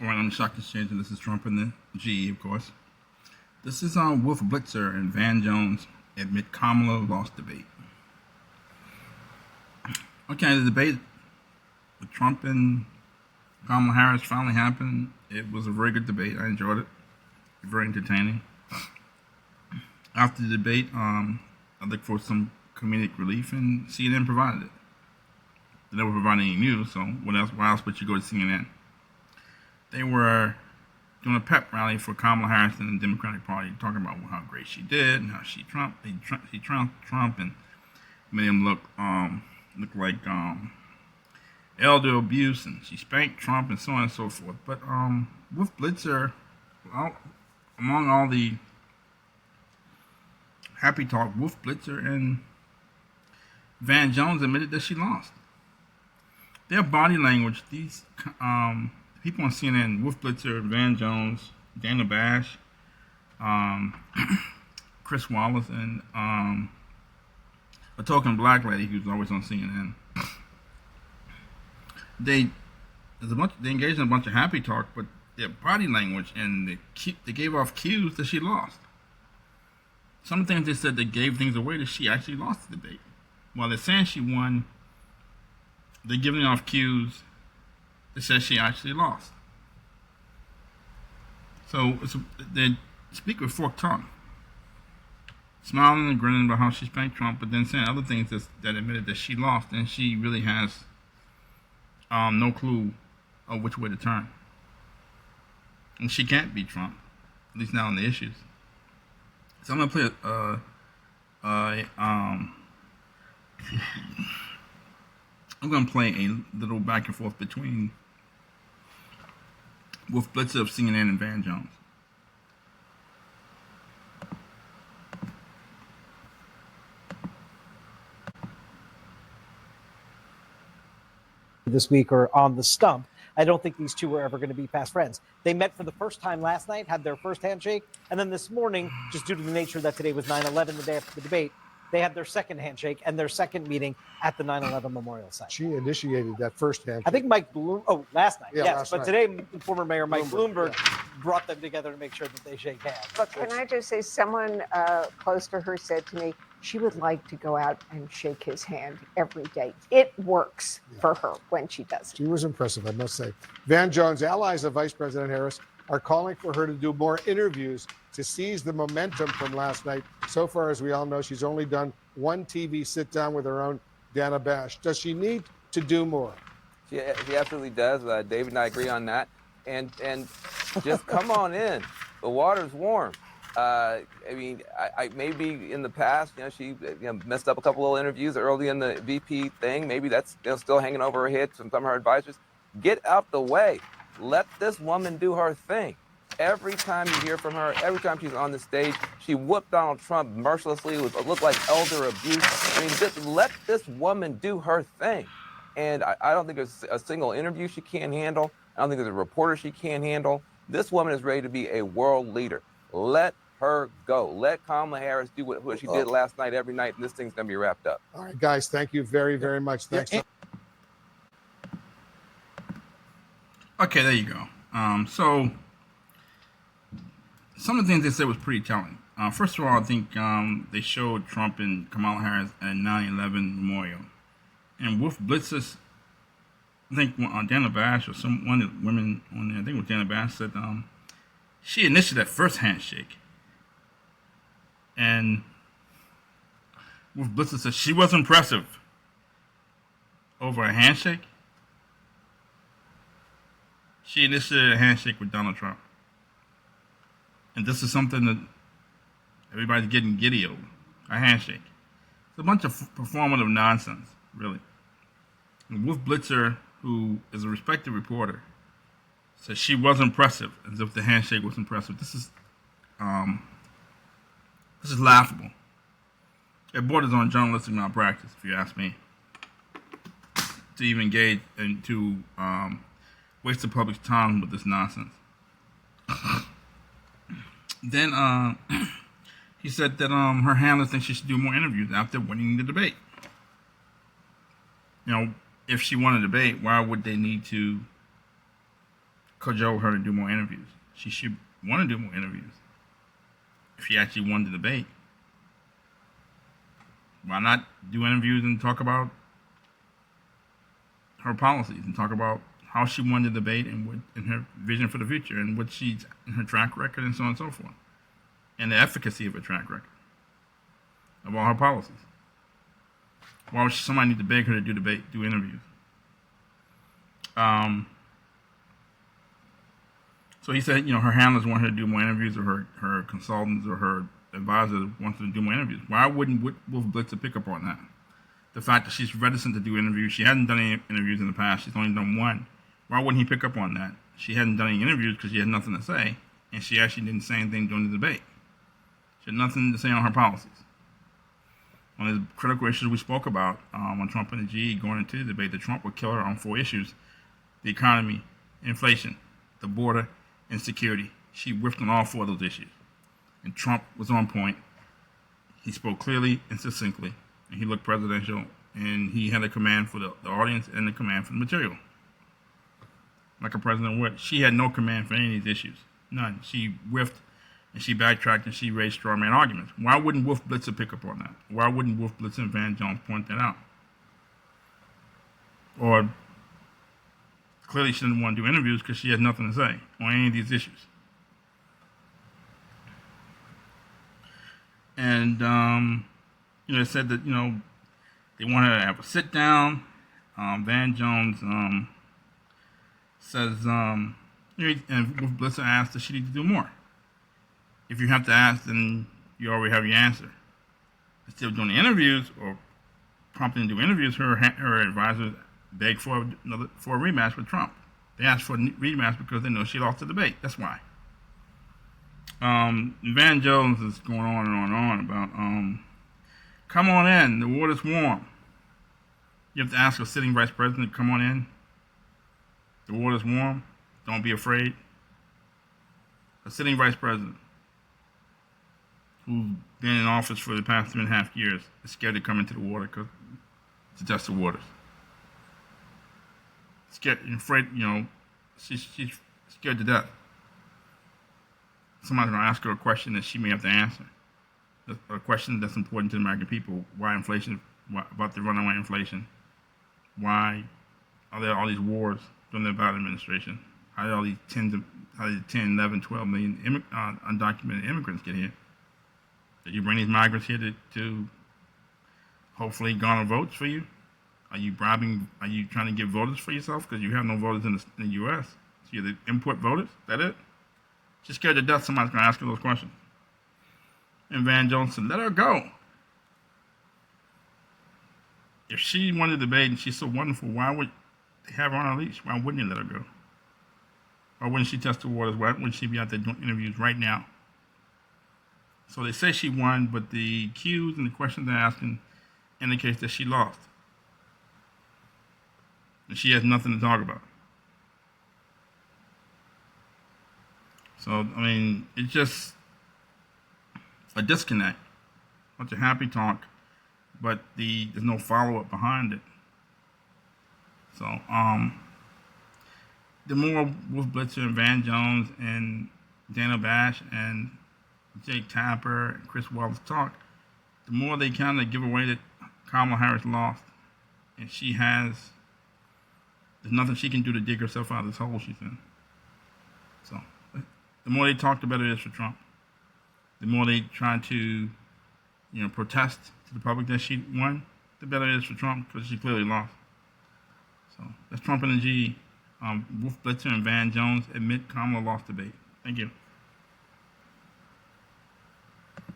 All right, I'm Shock Exchange, and this is Trump and the GE, of course. This is on Wolf Blitzer and Van Jones admit Kamala lost debate. Okay, the debate with Trump and Kamala Harris finally happened. It was a very good debate. I enjoyed it. Very entertaining. After the debate, I looked for some comedic relief, and CNN provided it. They never provided any news, so why else would you go to CNN? They were doing a pep rally for Kamala Harris and the Democratic Party, talking about how great she did and how she trumped Trump, and made him look like elder abuse, and she spanked Trump and so on and so forth. But with Blitzer, among all the happy talk, Wolf Blitzer and Van Jones admitted that she lost. Their body language, these people on CNN, Wolf Blitzer, Van Jones, Dana Bash, Chris Wallace, and a token black lady who's always on CNN. They engaged in a bunch of happy talk, but their body language and they gave off cues that she lost. Some of the things they said that gave things away that she actually lost the debate. While they're saying she won, they're giving off cues that says she actually lost. So they speak with forked tongue, smiling and grinning about how she spanked Trump, but then saying other things that admitted that she lost, and she really has no clue of which way to turn. And she can't beat Trump, at least not on the issues. So I'm gonna play I'm gonna play a little back and forth between Wolf Blitzer of CNN and Van Jones. This week or on the stump, I don't think these two were ever going to be fast friends. They met for the first time last night, had their first handshake, and then this morning, just due to the nature that today was 9/11, the day after the debate, they had their second handshake and their second meeting at the 9/11 memorial site. She initiated that first handshake. I think Mike Bloom. Oh, last night. Yeah, yes, last but night. today, former Mayor Mike Bloomberg brought them together to make sure that they shake hands. But can I just say, someone close to her said to me, she would like to go out and shake his hand every day. It works for her when she does it. She was impressive, I must say. Van Jones, allies of Vice President Harris, are calling for her to do more interviews to seize the momentum from last night. So far, as we all know, she's only done one TV sit-down with her own Dana Bash. Does she need to do more? She absolutely does. David and I agree on that. And just come on in. The water's warm. I mean, I maybe in the past, she messed up a couple of interviews early in the VP thing. Maybe that's still hanging over her head from some of her advisors. Get out the way. Let this woman do her thing. Every time you hear from her, every time she's on the stage, she whooped Donald Trump mercilessly. It looked like elder abuse. I mean, just let this woman do her thing. And I don't think there's a single interview she can't handle. I don't think there's a reporter she can't handle. This woman is ready to be a world leader. Let her go. Let Kamala Harris do what she did last night every night, and this thing's going to be wrapped up. All right, guys, thank you very, very much. Thanks. Okay, there you go. So some of the things they said was pretty telling. First of all, I think they showed Trump and Kamala Harris at 9/11 memorial, and Wolf Blitzer's, I think Dana Bash or one of the women on there, I think it was Dana Bash, said she initiated that first handshake, and Wolf Blitzer said she was impressive over a handshake. She initiated a handshake with Donald Trump. And this is something that everybody's getting giddy over, a handshake. It's a bunch of performative nonsense, really. And Wolf Blitzer, who is a respected reporter, says she was impressive, as if the handshake was impressive. This is laughable. It borders on journalistic malpractice, if you ask me, to even engage and to waste the public's time with this nonsense. Then he said that her handler thinks she should do more interviews after winning the debate. If she won a debate, why would they need to cajole her to do more interviews. She should want to do more interviews. If she actually won the debate, why not do interviews and talk about her policies and talk about how she won the debate and what and her vision for the future and what she's in her track record and so on and so forth, and the efficacy of her track record of all her policies. Why would somebody need to beg her to do interviews? So he said, her handlers want her to do more interviews, or her consultants or her advisor wants her to do more interviews. Why wouldn't Wolf Blitzer pick up on that? The fact that she's reticent to do interviews. She hasn't done any interviews in the past. She's only done one. Why wouldn't he pick up on that? She hadn't done any interviews because she had nothing to say, and she actually didn't say anything during the debate. She had nothing to say on her policies. On the critical issues we spoke about on Trump and the GE going into the debate, that Trump would kill her on 4 issues: the economy, inflation, the border, and security. She whiffed on all 4 of those issues. And Trump was on point. He spoke clearly and succinctly, and he looked presidential, and he had a command for the audience and a command for the material. Like a president would. She had no command for any of these issues. None. She whiffed, and she backtracked, and she raised straw man arguments. Why wouldn't Wolf Blitzer pick up on that? Why wouldn't Wolf Blitzer and Van Jones point that out? Or clearly she didn't want to do interviews because she had nothing to say on any of these issues. And, it said that, they want her to have a sit down. Van Jones says, and Wolf Blitzer asked that she need to do more. If you have to ask, then you already have your answer. Instead of doing the interviews or prompting to do interviews, her advisors begged for a rematch with Trump. They asked for a rematch because they know she lost the debate. That's why. Van Jones is going on and on about, come on in, the water's warm. You have to ask a sitting vice president, come on in. The water's warm. Don't be afraid. A sitting vice president who's been in office for the past 3.5 years is scared to come into the water to test the waters. Scared and afraid, she's scared to death. Somebody's going to ask her a question that she may have to answer. A question that's important to the American people. Why inflation? About the runaway inflation? Why are there all these wars during the Biden administration? How did all these 10, 11, 12 million undocumented immigrants get here? Did you bring these migrants here to hopefully garner votes for you? Are you bribing? Are you trying to get voters for yourself because you have no voters in the U.S.? So you're the import voters? That it? She's scared to death somebody's going to ask her those questions. And Van Jones said, let her go. If she won the debate and she's so wonderful, why would they have her on a leash? Why wouldn't they let her go? Or wouldn't she test the waters? Why wouldn't she be out there doing interviews right now? So they say she won, but the cues and the questions they're asking indicates that she lost. And she has nothing to talk about. So, it's just a disconnect. A bunch of happy talk, but there's no follow-up behind it. So, the more Wolf Blitzer and Van Jones and Dana Bash and Jake Tapper and Chris Wallace talk, the more they kind of give away that Kamala Harris lost. And there's nothing she can do to dig herself out of this hole she's in. So, the more they talk, the better it is for Trump. The more they try to, protest to the public that she won, the better it is for Trump because she clearly lost. So that's Trump and the G. Wolf Blitzer and Van Jones admit Kamala lost debate. Thank you.